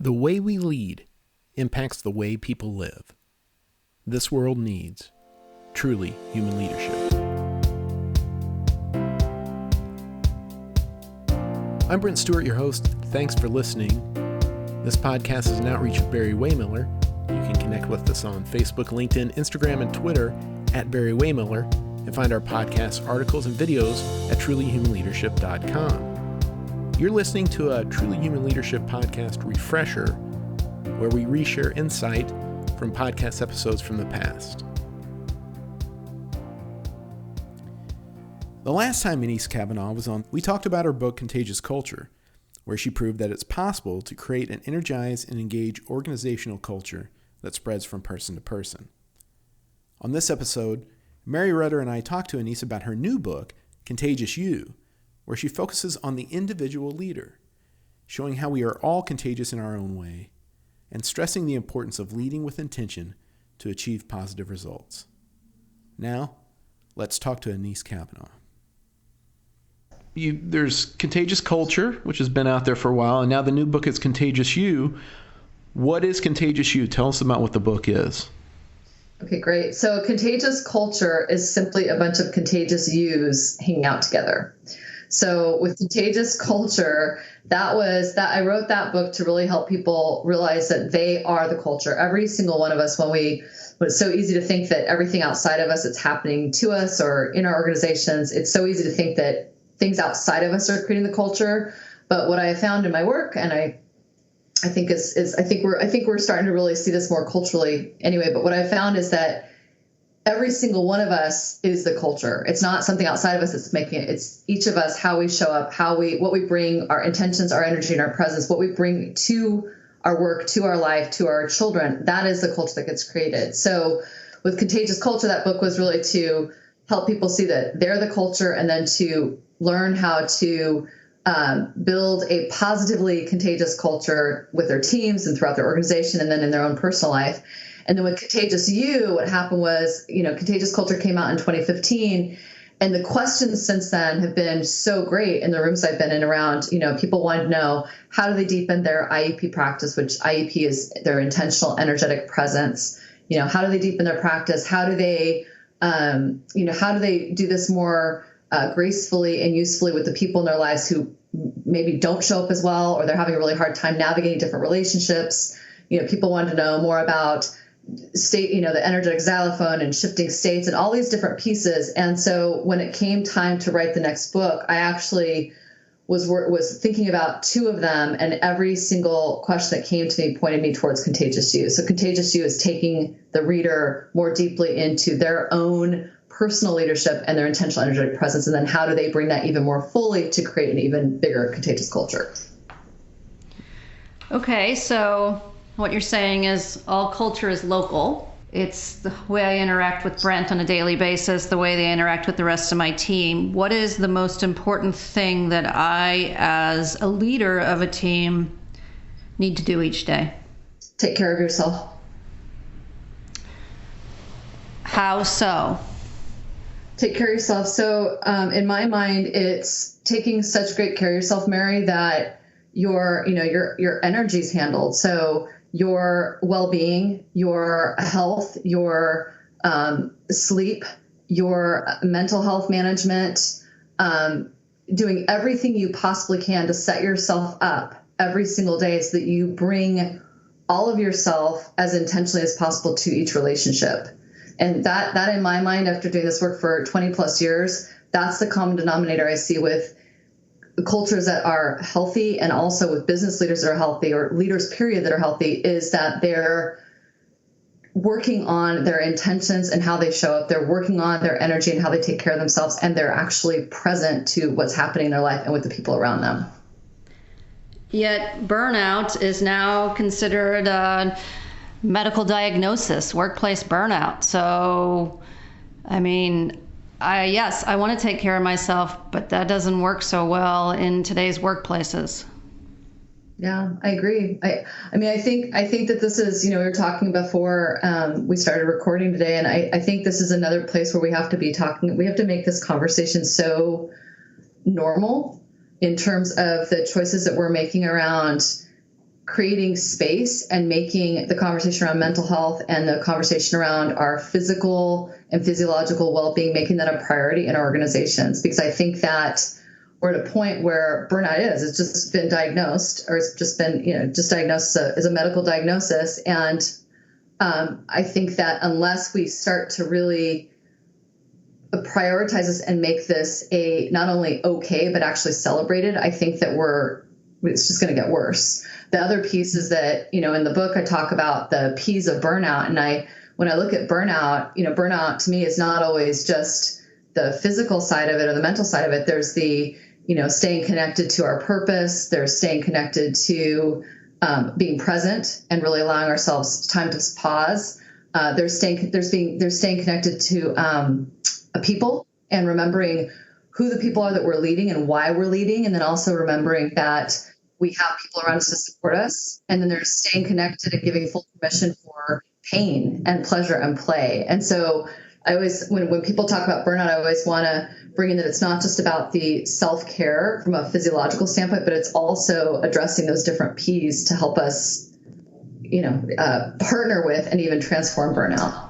The way we lead impacts the way people live. This world needs truly human leadership. I'm Brent Stewart, your host. Thanks for listening. This podcast is an outreach of Barry-Wehmiller. You can connect with us on Facebook, LinkedIn, Instagram, and Twitter at Barry-Wehmiller, and find our podcast articles and videos at trulyhumanleadership.com. You're listening to a Truly Human Leadership podcast refresher, where we reshare insight from podcast episodes from the past. The last time Anese Cavanaugh was on, we talked about her book, Contagious Culture, where she proved that it's possible to create an energized and engaged organizational culture that spreads from person to person. On this episode, Mary Rudder and I talked to Anese about her new book, Contagious You, where she focuses on the individual leader, showing how we are all contagious in our own way, and stressing the importance of leading with intention to achieve positive results. Now, let's talk to Anese Cavanaugh. There's Contagious Culture, which has been out there for a while, and now the new book is Contagious You. What is Contagious You? Tell us about what the book is. Okay, great. So Contagious Culture is simply a bunch of contagious yous hanging out together. So with Contagious Culture, I wrote that book to really help people realize that they are the culture. Every single one of us, when it's so easy to think that everything outside of us that's happening to us or in our organizations, it's so easy to think that things outside of us are creating the culture. But what I have found in my work, and I think we're starting to really see this more culturally anyway, but what I found is that every single one of us is the culture. It's not something outside of us that's making it. It's each of us, how we show up, what we bring, our intentions, our energy, and our presence, what we bring to our work, to our life, to our children. That is the culture that gets created. So with Contagious Culture, that book was really to help people see that they're the culture, and then to learn how to build a positively contagious culture with their teams and throughout their organization, and then in their own personal life. And then with Contagious You, what happened was, Contagious Culture came out in 2015, and the questions since then have been so great in the rooms I've been in around, people want to know, how do they deepen their IEP practice, which IEP is their intentional energetic presence. How do they deepen their practice? How do they, do this more gracefully and usefully with the people in their lives who maybe don't show up as well, or they're having a really hard time navigating different relationships? People wanted to know more about state, the energetic xylophone and shifting states and all these different pieces. And so when it came time to write the next book, I actually was thinking about two of them, and every single question that came to me pointed me towards Contagious You. So Contagious You is taking the reader more deeply into their own personal leadership and their intentional energetic presence, and then how do they bring that even more fully to create an even bigger contagious culture. Okay, so what you're saying is all culture is local. It's the way I interact with Brent on a daily basis, the way they interact with the rest of my team. What is the most important thing that I, as a leader of a team, need to do each day? Take care of yourself. How so? Take care of yourself. So in my mind, it's taking such great care of yourself, Mary, that your energy's handled. So your well-being, your health, your sleep, your mental health management, doing everything you possibly can to set yourself up every single day so that you bring all of yourself as intentionally as possible to each relationship. And that in my mind, after doing this work for 20 plus years, that's the common denominator I see with cultures that are healthy, and also with business leaders that are healthy, or leaders period that are healthy, is that they're working on their intentions and how they show up. They're working on their energy and how they take care of themselves, and they're actually present to what's happening in their life and with the people around them. Yet burnout is now considered a medical diagnosis, workplace burnout. So, I want to take care of myself, but that doesn't work so well in today's workplaces. Yeah, I agree. I think that this is, we were talking before we started recording today, and I think this is another place where we have to be talking. We have to make this conversation so normal in terms of the choices that we're making around creating space and making the conversation around mental health and the conversation around our physical and physiological well-being, making that a priority in our organizations. Because I think that we're at a point where burnout it's just been diagnosed, or it's just been, just diagnosed as a medical diagnosis. And I think that unless we start to really prioritize this and make this a not only okay, but actually celebrated, I think that it's just going to get worse. The other piece is that, in the book, I talk about the P's of burnout. And when I look at burnout, burnout to me is not always just the physical side of it or the mental side of it. There's the, staying connected to our purpose. There's staying connected to being present and really allowing ourselves time to pause. There's staying connected to people and remembering who the people are that we're leading and why we're leading. And then also remembering that we have people around us to support us. And then there's staying connected and giving full permission for pain and pleasure and play. And so I always, when people talk about burnout, I always want to bring in that it's not just about the self-care from a physiological standpoint, but it's also addressing those different P's to help us, partner with and even transform burnout.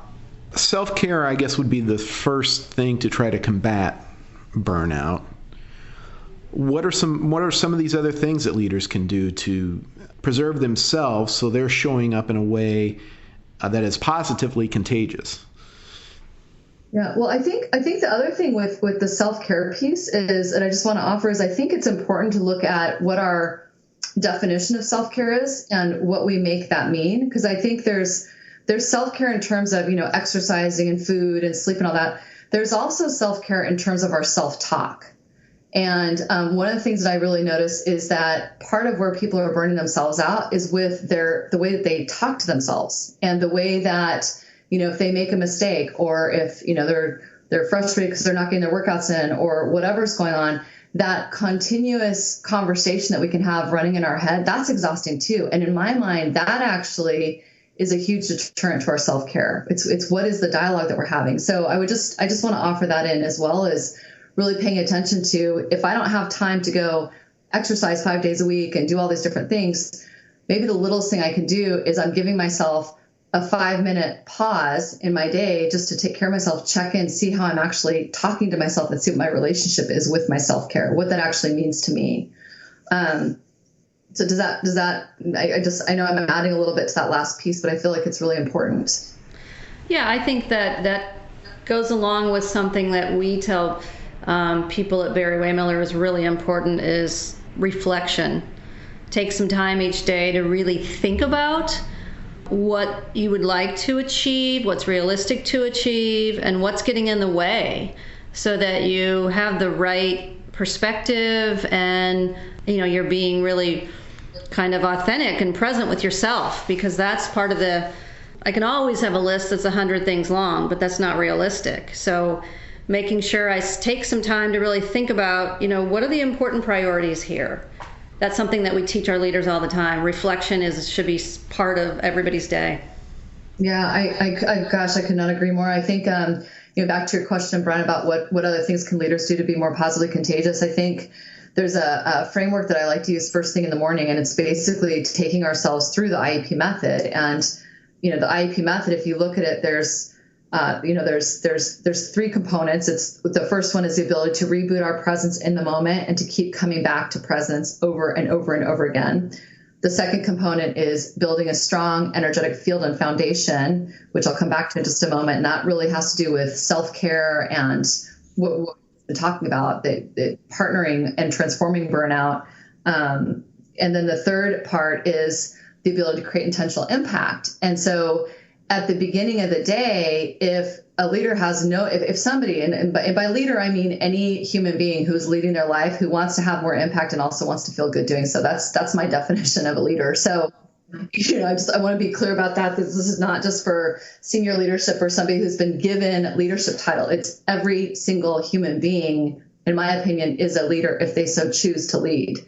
Self-care, I guess, would be the first thing to try to combat burnout. What are some of these other things that leaders can do to preserve themselves so they're showing up in a way that is positively contagious? Yeah, well, I think the other thing with the self-care piece is, and I just want to offer, is I think it's important to look at what our definition of self-care is and what we make that mean. Because I think there's self-care in terms of, exercising and food and sleep and all that. There's also self-care in terms of our self-talk. And one of the things that I really notice is that part of where people are burning themselves out is with the way that they talk to themselves and the way that, if they make a mistake or if, they're frustrated because they're not getting their workouts in or whatever's going on, that continuous conversation that we can have running in our head, that's exhausting too. And in my mind, that actually is a huge deterrent to our self-care. It's what is the dialogue that we're having. So I just want to offer that in, as well as really paying attention to, if I don't have time to go exercise 5 days a week and do all these different things, maybe the littlest thing I can do is I'm giving myself a 5-minute pause in my day just to take care of myself, check in, see how I'm actually talking to myself, and see what my relationship is with my self-care, what that actually means to me. So does that, I know I'm adding a little bit to that last piece, but I feel like it's really important. Yeah, I think that goes along with something that we tell people at Barry-Wehmiller is really important, is reflection. Take some time each day to really think about what you would like to achieve, what's realistic to achieve, and what's getting in the way, so that you have the right perspective and you're being really kind of authentic and present with yourself, because that's part of I can always have a list that's 100 things long, but that's not realistic. So making sure I take some time to really think about, what are the important priorities here? That's something that we teach our leaders all the time. Reflection should be part of everybody's day. Yeah, I could not agree more. I think, back to your question, Brian, about what other things can leaders do to be more positively contagious. I think there's a framework that I like to use first thing in the morning, and it's basically taking ourselves through the IEP method. And, the IEP method, if you look at it, there's 3 components. The first one is the ability to reboot our presence in the moment and to keep coming back to presence over and over and over again. The second component is building a strong, energetic field and foundation, which I'll come back to in just a moment. And that really has to do with self-care and what we've been talking about, the partnering and transforming burnout. And then the third part is the ability to create intentional impact. And so at the beginning of the day, if a leader has if somebody, and by leader, I mean any human being who's leading their life, who wants to have more impact and also wants to feel good doing so, that's my definition of a leader. So, I want to be clear about that. This is not just for senior leadership or somebody who's been given leadership title. It's every single human being, in my opinion, is a leader if they so choose to lead.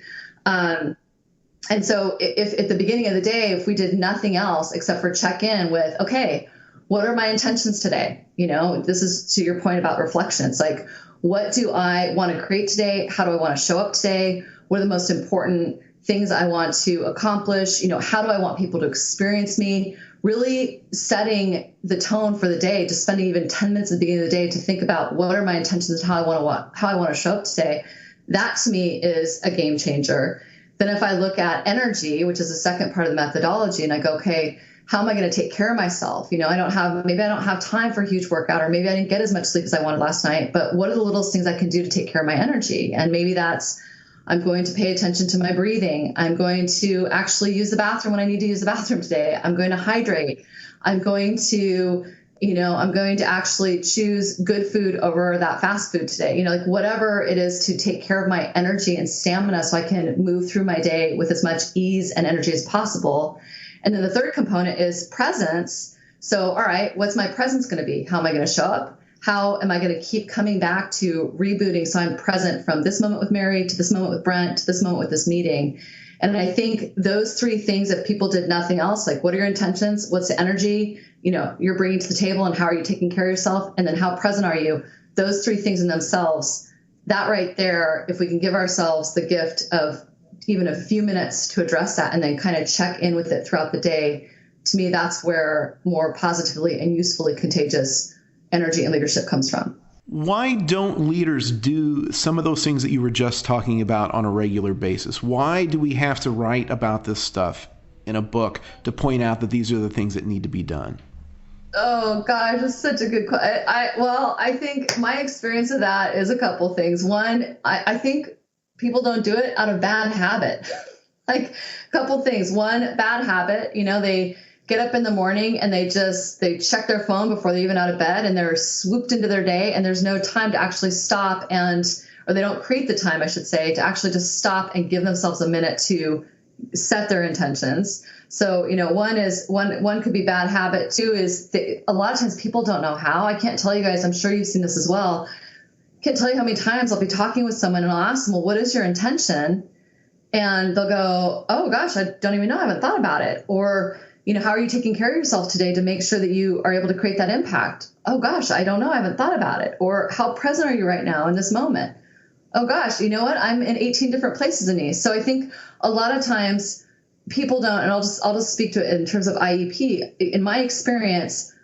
And so if at the beginning of the day, if we did nothing else except for check in with, okay, what are my intentions today? This is to your point about reflection. It's like, what do I want to create today? How do I want to show up today? What are the most important, things I want to accomplish, how do I want people to experience me, really setting the tone for the day, just spending even 10 minutes at the beginning of the day to think about what are my intentions and how I want to show up today. That to me is a game changer. Then if I look at energy, which is the second part of the methodology, and I go, okay, how am I going to take care of myself? Maybe I don't have time for a huge workout, or maybe I didn't get as much sleep as I wanted last night, but what are the littlest things I can do to take care of my energy? And maybe that's, I'm going to pay attention to my breathing. I'm going to actually use the bathroom when I need to use the bathroom today. I'm going to hydrate. I'm going to actually choose good food over that fast food today. Like whatever it is to take care of my energy and stamina so I can move through my day with as much ease and energy as possible. And then the third component is presence. So, all right, what's my presence going to be? How am I going to show up? How am I going to keep coming back to rebooting so I'm present from this moment with Mary to this moment with Brent to this moment with this meeting? And I think those three things, if people did nothing else, like what are your intentions? What's the energy, you're bringing to the table, and how are you taking care of yourself? And then how present are you? Those three things in themselves, that right there, if we can give ourselves the gift of even a few minutes to address that and then kind of check in with it throughout the day, to me, that's where more positively and usefully contagious energy and leadership comes from. Why don't leaders do some of those things that you were just talking about on a regular basis? Why do we have to write about this stuff in a book to point out that these are the things that need to be done? Oh, gosh, that's such a good question. I think my experience of that is a couple things. One, I think people don't do it out of bad habit. Like a couple things. One, bad habit, they get up in the morning and they check their phone before they're even out of bed, and they're swooped into their day, and there's no time to actually stop or they don't create the time, I should say, to actually just stop and give themselves a minute to set their intentions. So, one could be bad habit. Two is a lot of times people don't know how. I can't tell you guys, I'm sure you've seen this as well. Can't tell you how many times I'll be talking with someone and I'll ask them, well, what is your intention? And they'll go, oh gosh, I don't even know. I haven't thought about it. Or, how are you taking care of yourself today to make sure that you are able to create that impact? Oh gosh, I don't know. I haven't thought about it. Or how present are you right now in this moment? Oh gosh, you know what? I'm in 18 different places in these. So I think a lot of times people don't, and I'll just speak to it in terms of IEP. In my experience,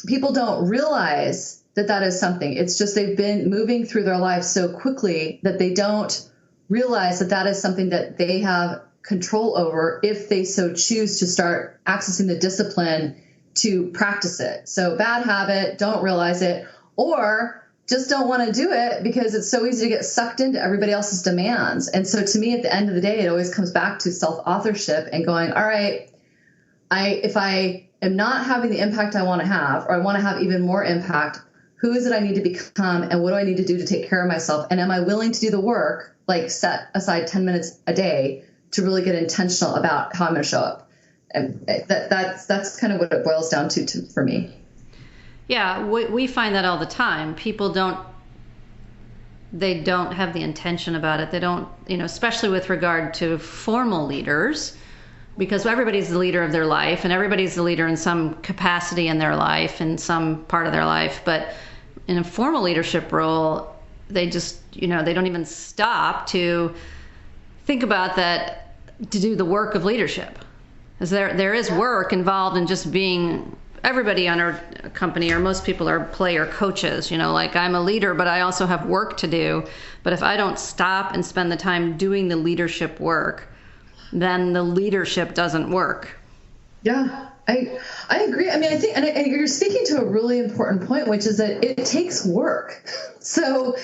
people don't realize that is something. It's just they've been moving through their lives so quickly that they don't realize that is something that they have control over if they so choose to start accessing the discipline to practice it. So bad habit, don't realize it, or just don't want to do it because it's so easy to get sucked into everybody else's demands. And so to me, at the end of the day, it always comes back to self-authorship and going, all right, if I am not having the impact I want to have, or I want to have even more impact, who is it I need to become, and what do I need to do to take care of myself? And am I willing to do the work, like set aside 10 minutes a day to really get intentional about how I'm going to show up? And that's kind of what it boils down to for me. Yeah, we find that all the time. People don't have the intention about it. They don't, especially with regard to formal leaders, because everybody's the leader of their life and everybody's the leader in some capacity in their life, in some part of their life. But in a formal leadership role, they just, they don't even stop to think about that, to do the work of leadership. Because there is work involved in just being, everybody on our company, or most people are player coaches, like I'm a leader, but I also have work to do. But if I don't stop and spend the time doing the leadership work, then the leadership doesn't work. Yeah, I agree. I mean, I think, and you're speaking to a really important point, which is that it takes work. So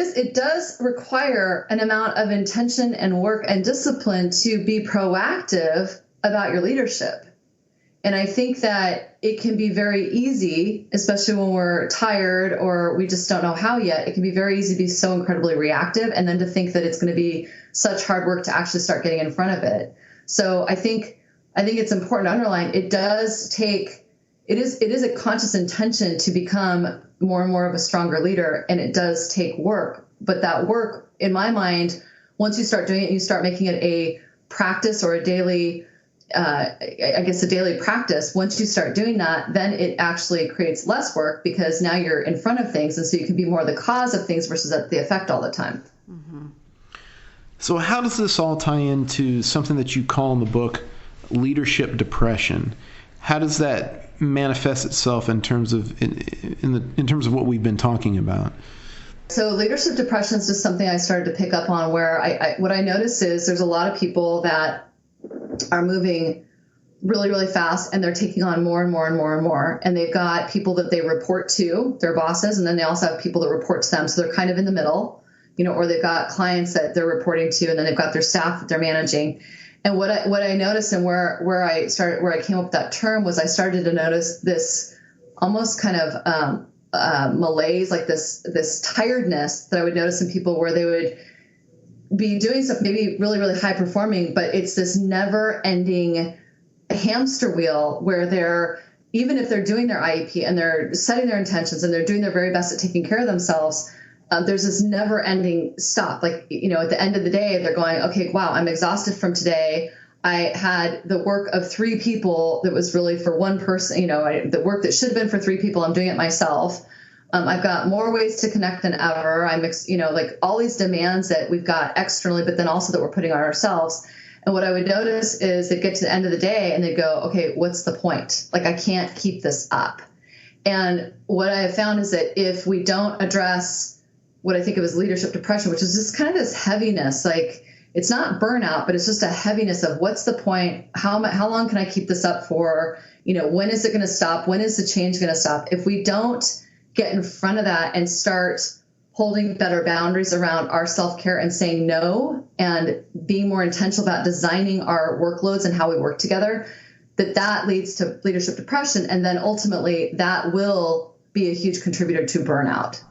it does require an amount of intention and work and discipline to be proactive about your leadership. And I think that it can be very easy, especially when we're tired or we just don't know how yet, it can be very easy to be so incredibly reactive, and then to think that it's going to be such hard work to actually start getting in front of it. So I think it's important to underline, it is a conscious intention to become more and more of a stronger leader, and it does take work. But that work, in my mind, once you start doing it, you start making it a practice or a daily a daily practice. Once you start doing that, then it actually creates less work because now you're in front of things. And so you can be more the cause of things versus the effect all the time. Mm-hmm. So how does this all tie into something that you call in the book leadership depression? How does that manifest itself in terms of in terms of what we've been talking about? So leadership depression is just something I started to pick up on, where what I notice is there's a lot of people that are moving really, really fast, and they're taking on more and more and more and more. And they've got people that they report to, their bosses, and then they also have people that report to them. So they're kind of in the middle, or they've got clients that they're reporting to, and then they've got their staff that they're managing. And what I noticed, and where I came up with that term, was I started to notice this almost kind of malaise, like this tiredness that I would notice in people, where they would be doing stuff maybe really, really high performing, but it's this never ending hamster wheel where they're, even if they're doing their IEP and they're setting their intentions and they're doing their very best at taking care of themselves, there's this never ending stop. Like, at the end of the day, they're going, okay, wow, I'm exhausted from today. I had the work of 3 people that was really for one person, the work that should have been for 3 people, I'm doing it myself. I've got more ways to connect than ever. I'm, like all these demands that we've got externally, but then also that we're putting on ourselves. And what I would notice is they get to the end of the day and they go, okay, what's the point? Like, I can't keep this up. And what I have found is that if we don't address what I think of as leadership depression, which is just kind of this heaviness, like, it's not burnout, but it's just a heaviness of what's the point? How long can I keep this up for? When is it going to stop? When is the change going to stop? If we don't get in front of that and start holding better boundaries around our self-care and saying no and being more intentional about designing our workloads and how we work together, that leads to leadership depression. And then ultimately that will be a huge contributor to burnout.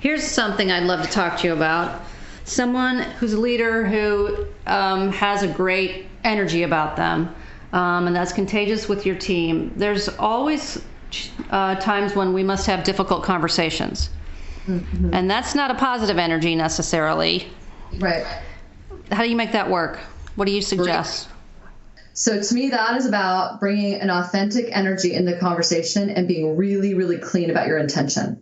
Here's something I'd love to talk to you about. Someone who's a leader who has a great energy about them, and that's contagious with your team. There's always times when we must have difficult conversations. Mm-hmm. And that's not a positive energy necessarily. Right. How do you make that work? What do you suggest? So to me, that is about bringing an authentic energy in the conversation and being really, really clean about your intention.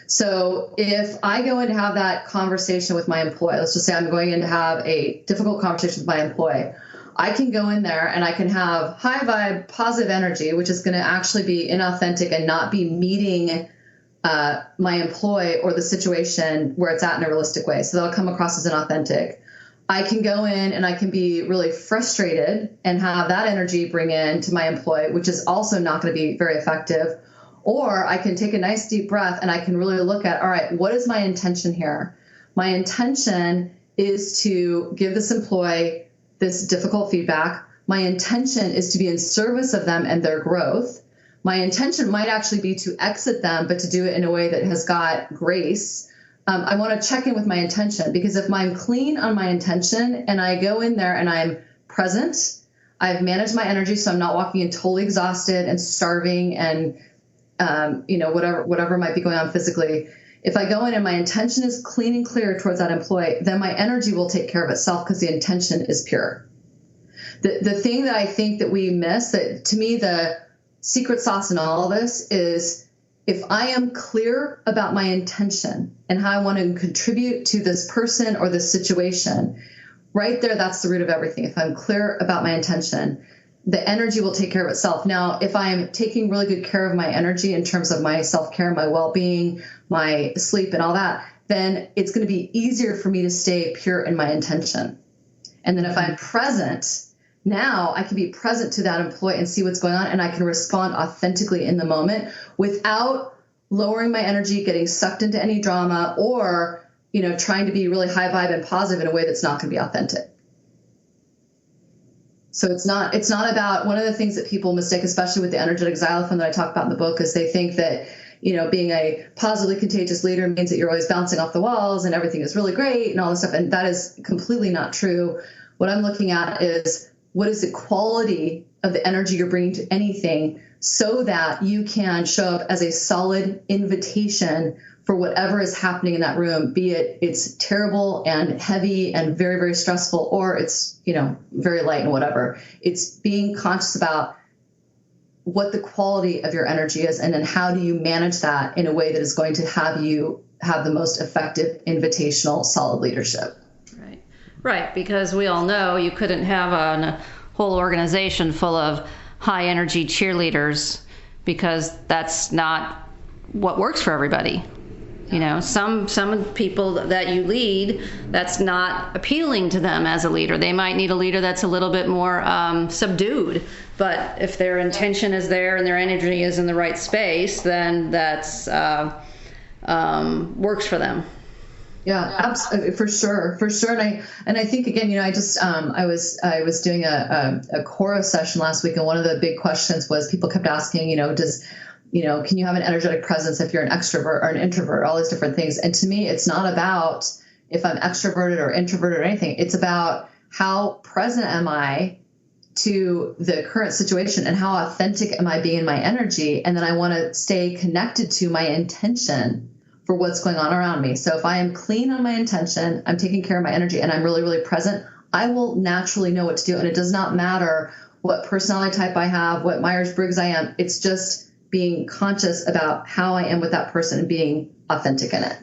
So if I go in to have that conversation with my employee, let's just say I'm going in to have a difficult conversation with my employee, I can go in there and I can have high vibe, positive energy, which is going to actually be inauthentic and not be meeting my employee or the situation where it's at in a realistic way. So that'll come across as inauthentic. I can go in and I can be really frustrated and have that energy bring in to my employee, which is also not going to be very effective. Or I can take a nice deep breath and I can really look at, all right, what is my intention here? My intention is to give this employee this difficult feedback. My intention is to be in service of them and their growth. My intention might actually be to exit them, but to do it in a way that has got grace. I want to check in with my intention, because if I'm clean on my intention and I go in there and I'm present, I've managed my energy so I'm not walking in totally exhausted and starving and whatever might be going on physically. If I go in and my intention is clean and clear towards that employee, then my energy will take care of itself because the intention is pure. The thing that I think that we miss, that to me the secret sauce in all of this, is if I am clear about my intention and how I want to contribute to this person or this situation, right there, that's the root of everything. If I'm clear about my intention, the energy will take care of itself. Now, if I'm taking really good care of my energy in terms of my self-care, my well-being, my sleep and all that, then it's going to be easier for me to stay pure in my intention. And then if I'm present, now I can be present to that employee and see what's going on, and I can respond authentically in the moment without lowering my energy, getting sucked into any drama, or, trying to be really high vibe and positive in a way that's not going to be authentic. So it's not about, one of the things that people mistake, especially with the energetic xylophone that I talk about in the book, is they think that, being a positively contagious leader means that you're always bouncing off the walls and everything is really great and all this stuff. And that is completely not true. What I'm looking at is, what is the quality of the energy you're bringing to anything so that you can show up as a solid invitation for whatever is happening in that room, be it it's terrible and heavy and very, very stressful, or it's, very light and whatever. It's being conscious about what the quality of your energy is, and then how do you manage that in a way that is going to have you have the most effective, invitational, solid leadership. Right. Right, because we all know you couldn't have a whole organization full of high energy cheerleaders, because that's not what works for everybody. You know, some people that you lead, that's not appealing to them as a leader. They might need a leader that's a little bit more subdued. But if their intention is there and their energy is in the right space, then that's works for them. Yeah, absolutely, for sure. And I think, again, I just I was doing a chorus session last week, and one of the big questions was, people kept asking, can you have an energetic presence if you're an extrovert or an introvert, all these different things. And to me, it's not about if I'm extroverted or introverted or anything. It's about how present am I to the current situation, and how authentic am I being in my energy. And then I want to stay connected to my intention for what's going on around me. So if I am clean on my intention, I'm taking care of my energy, and I'm really, really present, I will naturally know what to do. And it does not matter what personality type I have, what Myers-Briggs I am. It's just being conscious about how I am with that person and being authentic in it.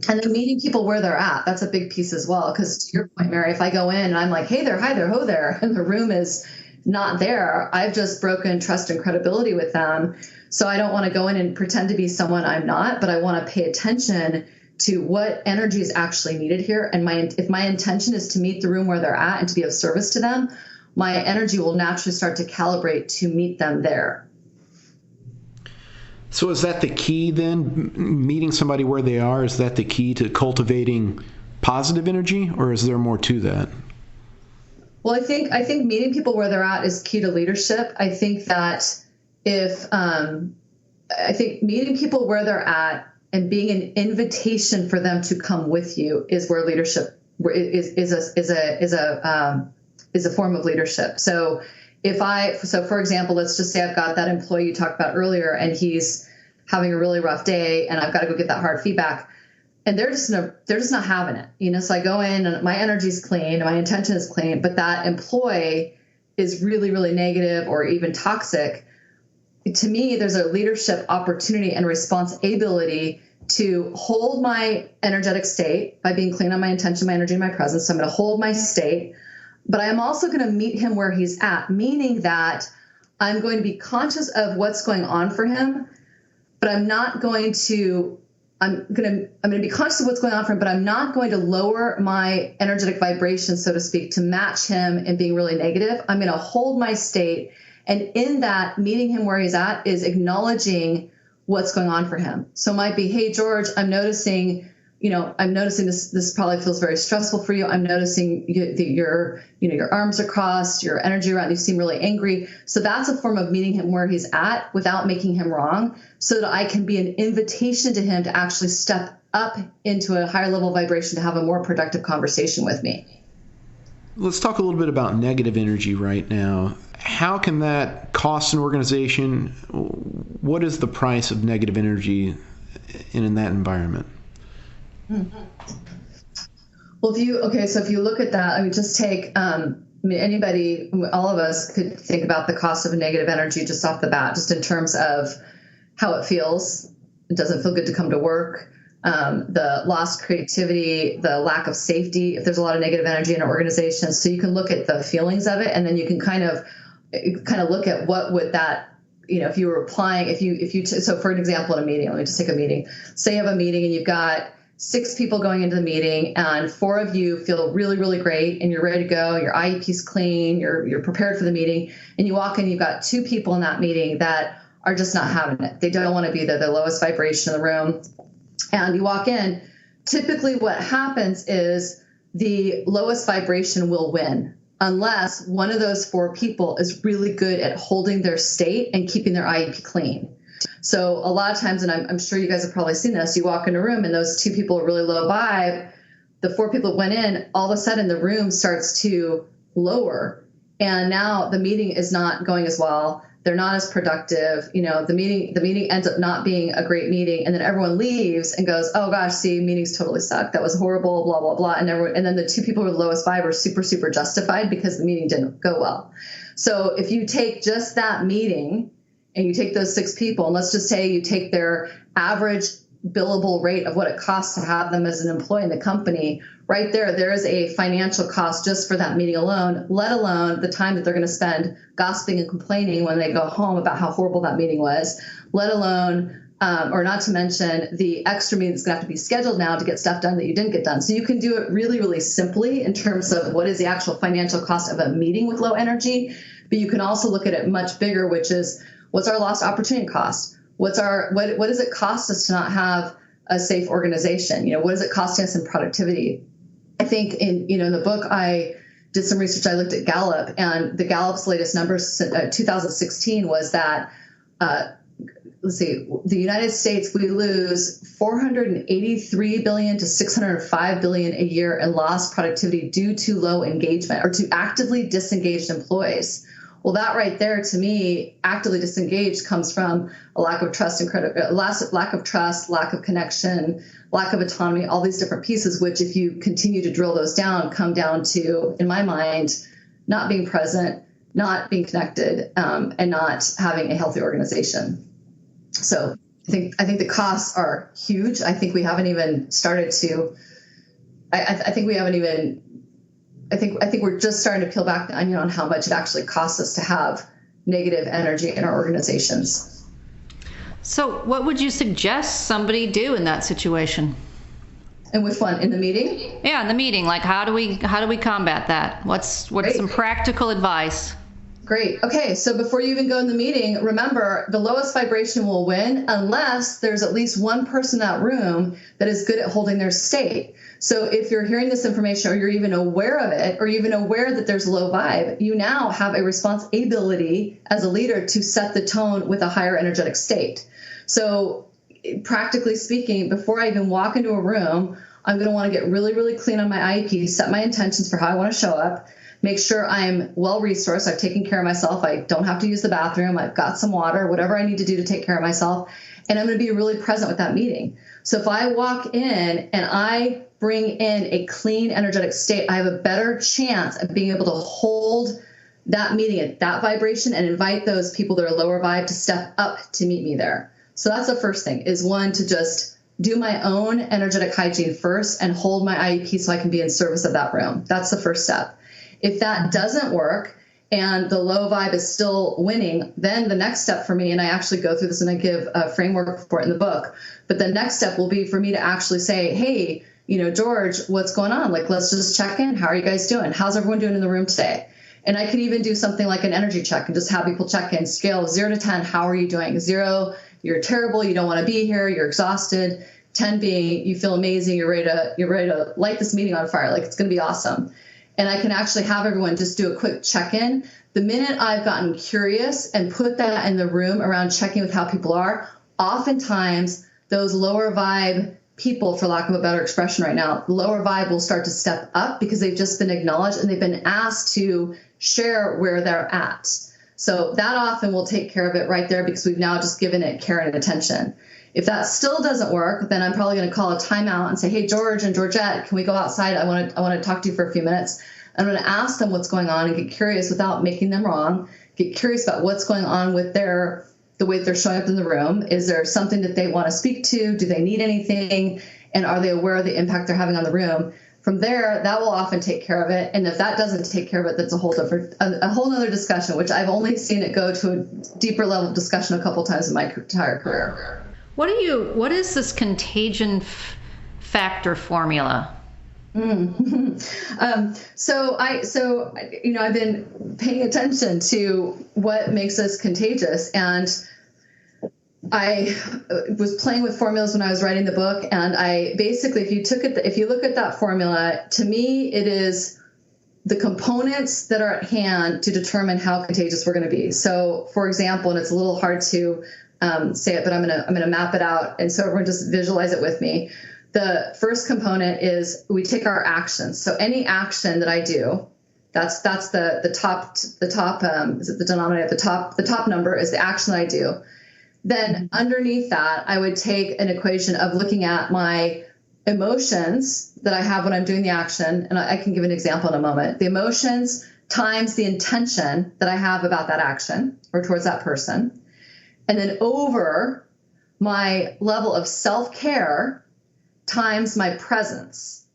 And then meeting people where they're at, that's a big piece as well. Because to your point, Mary, if I go in and I'm like, hey there, hi there, ho there, and the room is not there, I've just broken trust and credibility with them. So I don't want to go in and pretend to be someone I'm not, but I want to pay attention to what energy is actually needed here. And if my intention is to meet the room where they're at and to be of service to them, my energy will naturally start to calibrate to meet them there. So is that the key then? Meeting somebody where they are, is that the key to cultivating positive energy, or is there more to that? Well, I think meeting people where they're at is key to leadership. I think that I think meeting people where they're at and being an invitation for them to come with you is where leadership is a form of leadership. So for example, let's just say I've got that employee you talked about earlier, and he's having a really rough day, and I've got to go get that hard feedback, and they're just not having it. So I go in and my energy's clean, my intention is clean, but that employee is really, really negative or even toxic. To me, there's a leadership opportunity and responsibility to hold my energetic state by being clean on my intention, my energy, and my presence. So I'm going to hold my state, but I am also going to meet him where he's at, meaning that I'm going to be conscious of what's going on for him, but I'm going to be conscious of what's going on for him, but I'm not going to lower my energetic vibration, so to speak, to match him and being really negative. I'm going to hold my state. And in that, meeting him where he's at is acknowledging what's going on for him. So it might be, hey, George, I'm noticing this probably feels very stressful for you. I'm noticing your arms are crossed, your energy around you seem really angry. So that's a form of meeting him where he's at without making him wrong, so that I can be an invitation to him to actually step up into a higher level vibration to have a more productive conversation with me. Let's talk a little bit about negative energy right now. How can that cost an organization? What is the price of negative energy in that environment? Well, if you look at that, I mean, just take anybody, all of us could think about the cost of negative energy just off the bat, just in terms of how it feels. It doesn't feel good to come to work. The lost creativity, the lack of safety, if there's a lot of negative energy in an organization. So you can look at the feelings of it, and then you can kind of look at what would that, if you were applying, so for an example, in a meeting, let me just take a meeting. Say you have a meeting and you've got 6 people going into the meeting, and 4 of you feel really, really great, and you're ready to go. Your IEP's clean. You're prepared for the meeting, and you walk in. You've got 2 people in that meeting that are just not having it. They don't want to be there. The lowest vibration in the room, and you walk in. Typically, what happens is the lowest vibration will win, unless one of those 4 people is really good at holding their state and keeping their IEP clean. So a lot of times, and I'm sure you guys have probably seen this, you walk in a room and those 2 people are really low vibe. The 4 people that went in, all of a sudden the room starts to lower. And now the meeting is not going as well. They're not as productive. The meeting ends up not being a great meeting. And then everyone leaves and goes, oh gosh, see, meetings totally sucked. That was horrible, blah, blah, blah. And then the 2 people with the lowest vibe are super, super justified because the meeting didn't go well. So if you take just that meeting and you take those 6 people, and let's just say you take their average billable rate of what it costs to have them as an employee in the company, right there is a financial cost just for that meeting alone, let alone the time that they're going to spend gossiping and complaining when they go home about how horrible that meeting was, let alone, or not to mention the extra meeting that's going to have to be scheduled now to get stuff done that you didn't get done. So you can do it really, really simply in terms of what is the actual financial cost of a meeting with low energy, but you can also look at it much bigger, which is what's our lost opportunity cost? What does it cost us to not have a safe organization? What is it costing us in productivity? I think in the book, I did some research. I looked at Gallup, and the Gallup's latest numbers, 2016, was that, the United States, we lose $483 billion to $605 billion a year in lost productivity due to low engagement or to actively disengaged employees. Well, that right there, to me, actively disengaged comes from a lack of trust and lack of trust, lack of connection, lack of autonomy, all these different pieces, which if you continue to drill those down, come down to, in my mind, not being present, not being connected, and not having a healthy organization. So I think the costs are huge. I think we haven't even started to, I think we're just starting to peel back the onion on how much it actually costs us to have negative energy in our organizations. So what would you suggest somebody do in that situation? And which one? In the meeting? Yeah, in the meeting. Like, how do we combat that? What's some practical advice? Great. Okay, so before you even go in the meeting, remember the lowest vibration will win unless there's at least one person in that room that is good at holding their state. So if you're hearing this information or you're even aware of it or even aware that there's low vibe, you now have a responsibility as a leader to set the tone with a higher energetic state. So practically speaking, before I even walk into a room, I'm going to want to get really, really clean on my IEP, set my intentions for how I want to show up, make sure I'm well-resourced. I've taken care of myself. I don't have to use the bathroom. I've got some water, whatever I need to do to take care of myself. And I'm going to be really present with that meeting. So if I walk in and I bring in a clean, energetic state, I have a better chance of being able to hold that meeting at that vibration and invite those people that are lower vibe to step up to meet me there. So that's the first thing, is one, to just do my own energetic hygiene first and hold my IEP so I can be in service of that room. That's the first step. If that doesn't work and the low vibe is still winning, then the next step for me, and I actually go through this and I give a framework for it in the book, but the next step will be for me to actually say, hey, George, what's going on? Like, let's just check in. How are you guys doing? How's everyone doing in the room today? And I could even do something like an energy check and just have people check in. Scale of 0 to 10, how are you doing? 0, you're terrible, you don't want to be here, you're exhausted. 10 being, you feel amazing, you're ready to light this meeting on fire, like it's going to be awesome. And I can actually have everyone just do a quick check-in. The minute I've gotten curious and put that in the room around checking with how people are, oftentimes those lower vibe people, for lack of a better expression right now, lower vibe will start to step up because they've just been acknowledged and they've been asked to share where they're at. So that often will take care of it right there because we've now just given it care and attention. If that still doesn't work, then I'm probably going to call a timeout and say, hey, George and Georgette, can we go outside? I want to talk to you for a few minutes. I'm going to ask them what's going on and get curious without making them wrong. Get curious about what's going on with the way they're showing up in the room. Is there something that they want to speak to? Do they need anything? And are they aware of the impact they're having on the room? From there, that will often take care of it. And if that doesn't take care of it, that's a whole other discussion, which I've only seen it go to a deeper level of discussion a couple times in my entire career. What is this contagion factor formula? So I've been paying attention to what makes us contagious, and I was playing with formulas when I was writing the book, and I basically, if you look at that formula, to me, it is the components that are at hand to determine how contagious we're going to be. So, for example, and it's a little hard to say it, but I'm gonna map it out, and so everyone just visualize it with me. The first component is we take our actions. So any action that I do, that's the top is it the denominator? The top number is the action that I do. Then underneath that, I would take an equation of looking at my emotions that I have when I'm doing the action, and I can give an example in a moment. The emotions times the intention that I have about that action or towards that person. And then over my level of self-care times my presence.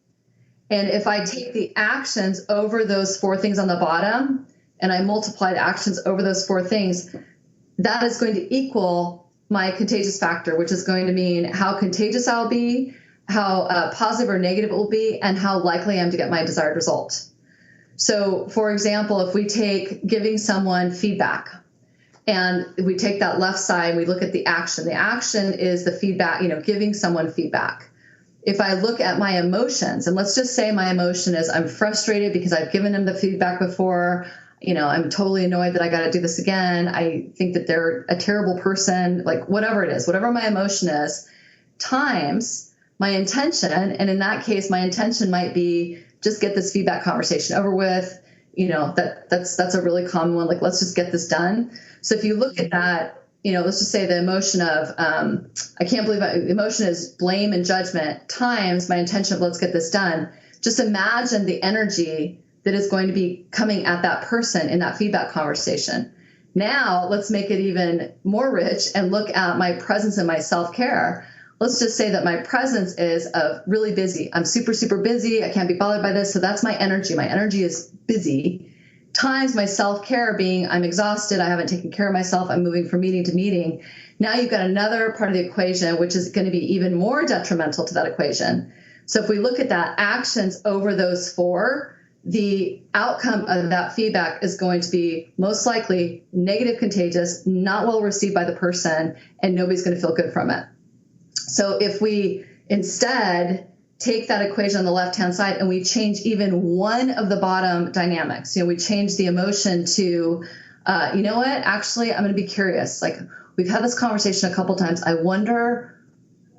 And if I take the actions over those 4 things on the bottom and I multiply the actions over those 4 things, that is going to equal my contagious factor, which is going to mean how contagious I'll be, how positive or negative it will be, and how likely I am to get my desired result. So, for example, if we take giving someone feedback, and we take that left side, we look at the action. The action is the feedback, giving someone feedback. If I look at my emotions, and let's just say my emotion is I'm frustrated because I've given them the feedback before, I'm totally annoyed that I got to do this again. I think that they're a terrible person, like whatever it is, whatever my emotion is, times my intention. And in that case, my intention might be just get this feedback conversation over with. That's a really common one. Like, let's just get this done. So if you look at that, let's just say the emotion of, I can't believe the emotion is blame and judgment times my intention of let's get this done. Just imagine the energy that is going to be coming at that person in that feedback conversation. Now let's make it even more rich and look at my presence and my self-care. Let's just say that my presence is of really busy. I'm super, super busy. I can't be bothered by this. So that's my energy. My energy is busy times my self-care being I'm exhausted. I haven't taken care of myself. I'm moving from meeting to meeting. Now you've got another part of the equation, which is going to be even more detrimental to that equation. So if we look at that actions over those 4, the outcome of that feedback is going to be most likely negative, contagious, not well received by the person, and nobody's going to feel good from it. So if we instead take that equation on the left-hand side and we change even one of the bottom dynamics, we change the emotion to, actually, I'm going to be curious. Like, we've had this conversation a couple times. I wonder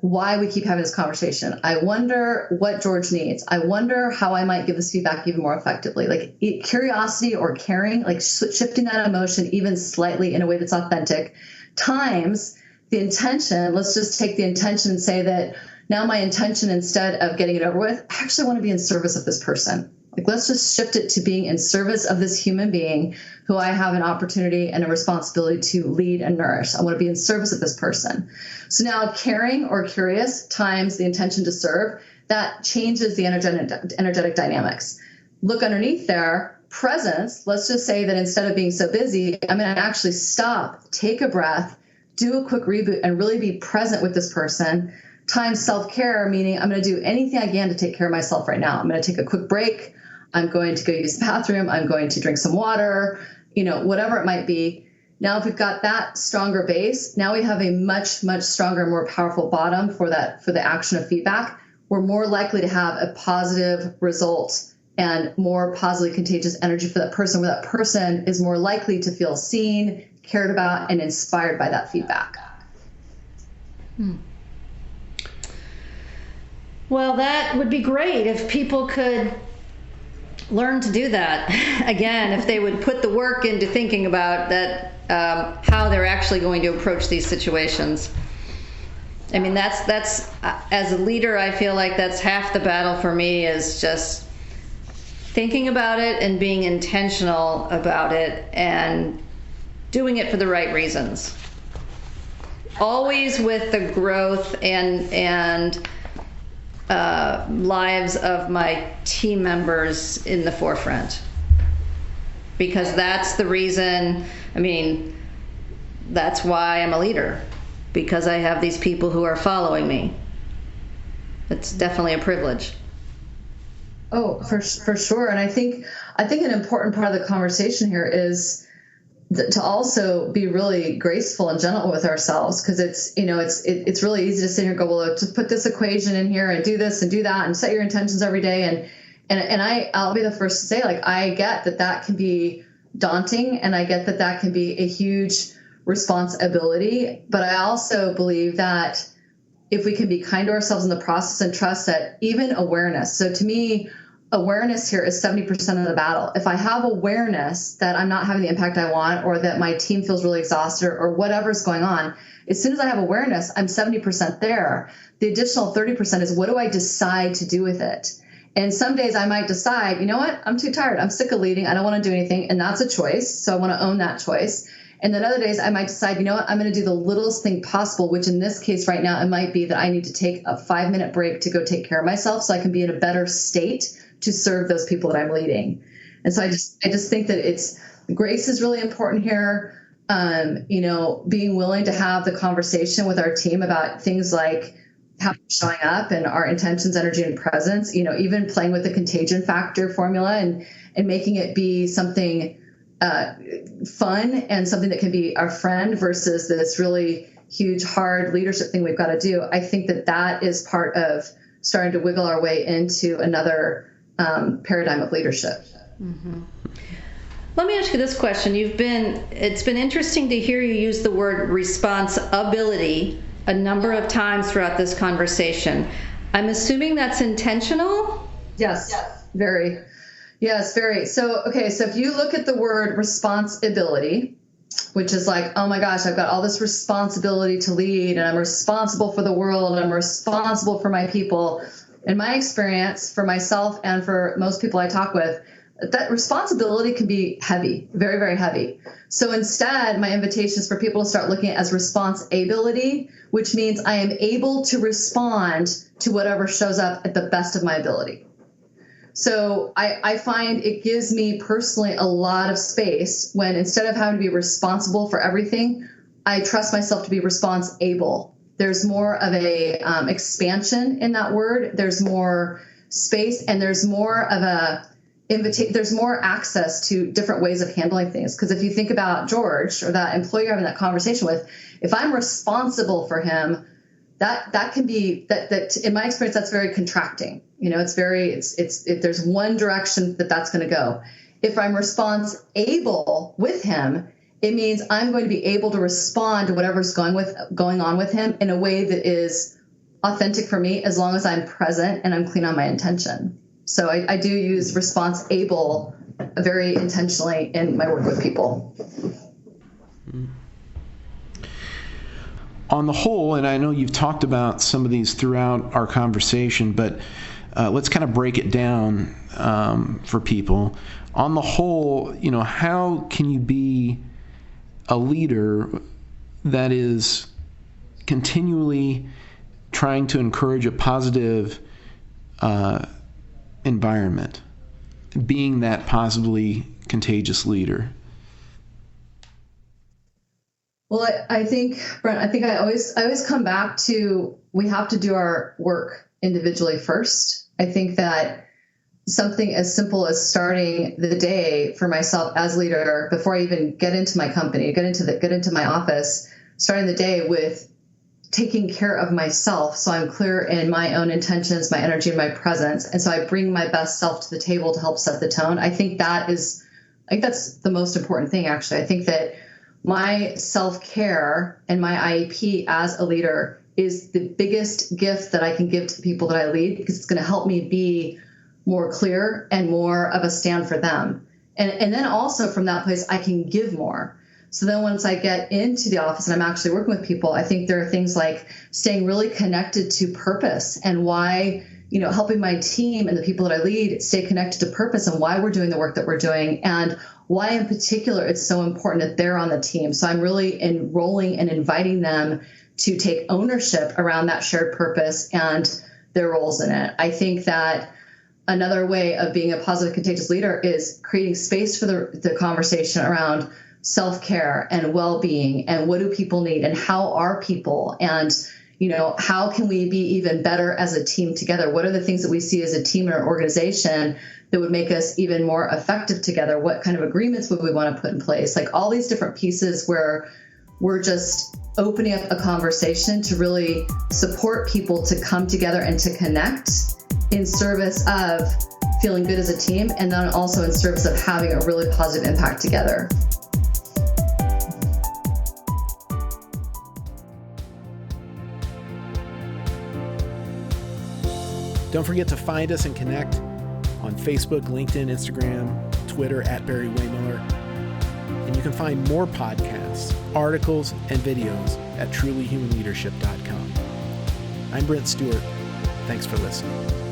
why we keep having this conversation. I wonder what George needs. I wonder how I might give this feedback even more effectively. Like, curiosity or caring, like shifting that emotion even slightly in a way that's authentic, times the intention. Let's just take the intention and say that now my intention, instead of getting it over with, I actually want to be in service of this person. Like, let's just shift it to being in service of this human being who I have an opportunity and a responsibility to lead and nourish. I want to be in service of this person. So now caring or curious times the intention to serve, that changes the energetic dynamics. Look underneath there, presence. Let's just say that instead of being so busy, I'm going to actually stop, take a breath, do a quick reboot, and really be present with this person. Times self-care, meaning I'm going to do anything I can to take care of myself right now. I'm going to take a quick break. I'm going to go use the bathroom. I'm going to drink some water, whatever it might be. Now, if we've got that stronger base, now we have a much, much stronger, more powerful bottom for the action of feedback. We're more likely to have a positive result and more positively contagious energy for that person, where that person is more likely to feel seen, cared about, and inspired by that feedback. Well, that would be great if people could learn to do that. Again, if they would put the work into thinking about that, how they're actually going to approach these situations. I mean, that's as a leader, I feel like that's half the battle for me, is just thinking about it and being intentional about it and doing it for the right reasons. Always with the growth and lives of my team members in the forefront, because that's the reason. I mean, that's why I'm a leader, because I have these people who are following me. It's definitely a privilege. Oh, for sure. And I think an important part of the conversation here is to also be really graceful and gentle with ourselves, because it's really easy to sit here and go, well, just put this equation in here and do this and do that and set your intentions every day. And I'll be the first to say, like, I get that can be daunting, and I get that can be a huge responsibility. But I also believe that if we can be kind to ourselves in the process and trust that even awareness. So to me, awareness here is 70% of the battle. If I have awareness that I'm not having the impact I want, or that my team feels really exhausted, or whatever's going on, as soon as I have awareness, I'm 70% there. The additional 30% is, what do I decide to do with it? And some days I might decide, you know what, I'm too tired. I'm sick of leading. I don't want to do anything. And that's a choice. So I want to own that choice. And then other days I might decide, you know what, I'm going to do the littlest thing possible, which in this case right now, it might be that I need to take a 5-minute break to go take care of myself so I can be in a better state to serve those people that I'm leading. And so I just think that grace is really important here. Being willing to have the conversation with our team about things like how we're showing up and our intentions, energy, and presence, even playing with the contagion factor formula and making it be something fun and something that can be our friend versus this really huge, hard leadership thing we've got to do. I think that is part of starting to wiggle our way into another paradigm of leadership. Mm-hmm. Let me ask you this question. It's been interesting to hear you use the word responsibility a number of times throughout this conversation. I'm assuming that's intentional? Yes. Very. Yes, very. So if you look at the word responsibility, which is like, oh my gosh, I've got all this responsibility to lead, and I'm responsible for the world, and I'm responsible for my people. In my experience, for myself and for most people I talk with, that responsibility can be heavy, very, very heavy. So instead, my invitation is for people to start looking at it as responsibility, which means I am able to respond to whatever shows up at the best of my ability. So I find it gives me personally a lot of space when instead of having to be responsible for everything, I trust myself to be responsible. There's more of a expansion in that word. There's more space, and there's more of there's more access to different ways of handling things. Because if you think about George or that employee you're having that conversation with, if I'm responsible for him, that can be that in my experience, that's very contracting. If there's one direction that's going to go. If I'm responsible with him, it means I'm going to be able to respond to whatever's going on with him in a way that is authentic for me, as long as I'm present and I'm clean on my intention. So I do use responsible very intentionally in my work with people. On the whole, and I know you've talked about some of these throughout our conversation, but let's kind of break it down for people. On the whole, how can you be a leader that is continually trying to encourage a positive environment, being that possibly contagious leader? Well, I think, Brent, I always come back to, we have to do our work individually first. I think that something as simple as starting the day for myself as leader, before I even get into my company, get into my office, starting the day with taking care of myself, so I'm clear in my own intentions, my energy, and my presence, and so I bring my best self to the table to help set the tone. I think that's the most important thing, actually. I think that my self-care and my IEP as a leader is the biggest gift that I can give to the people that I lead, because it's going to help me be more clear and more of a stand for them. And then also from that place, I can give more. So then once I get into the office and I'm actually working with people, I think there are things like staying really connected to purpose and why, helping my team and the people that I lead stay connected to purpose and why we're doing the work that we're doing, and why in particular it's so important that they're on the team. So I'm really enrolling and inviting them to take ownership around that shared purpose and their roles in it. I think that another way of being a positive, contagious leader is creating space for the conversation around self-care and well-being and what do people need and how are people, and how can we be even better as a team together? What are the things that we see as a team or organization that would make us even more effective together? What kind of agreements would we want to put in place? Like all these different pieces where we're just opening up a conversation to really support people to come together and to connect in service of feeling good as a team, and then also in service of having a really positive impact together. Don't forget to find us and connect on Facebook, LinkedIn, Instagram, Twitter at Barry-Wehmiller. And you can find more podcasts, articles, and videos at trulyhumanleadership.com. I'm Brent Stewart. Thanks for listening.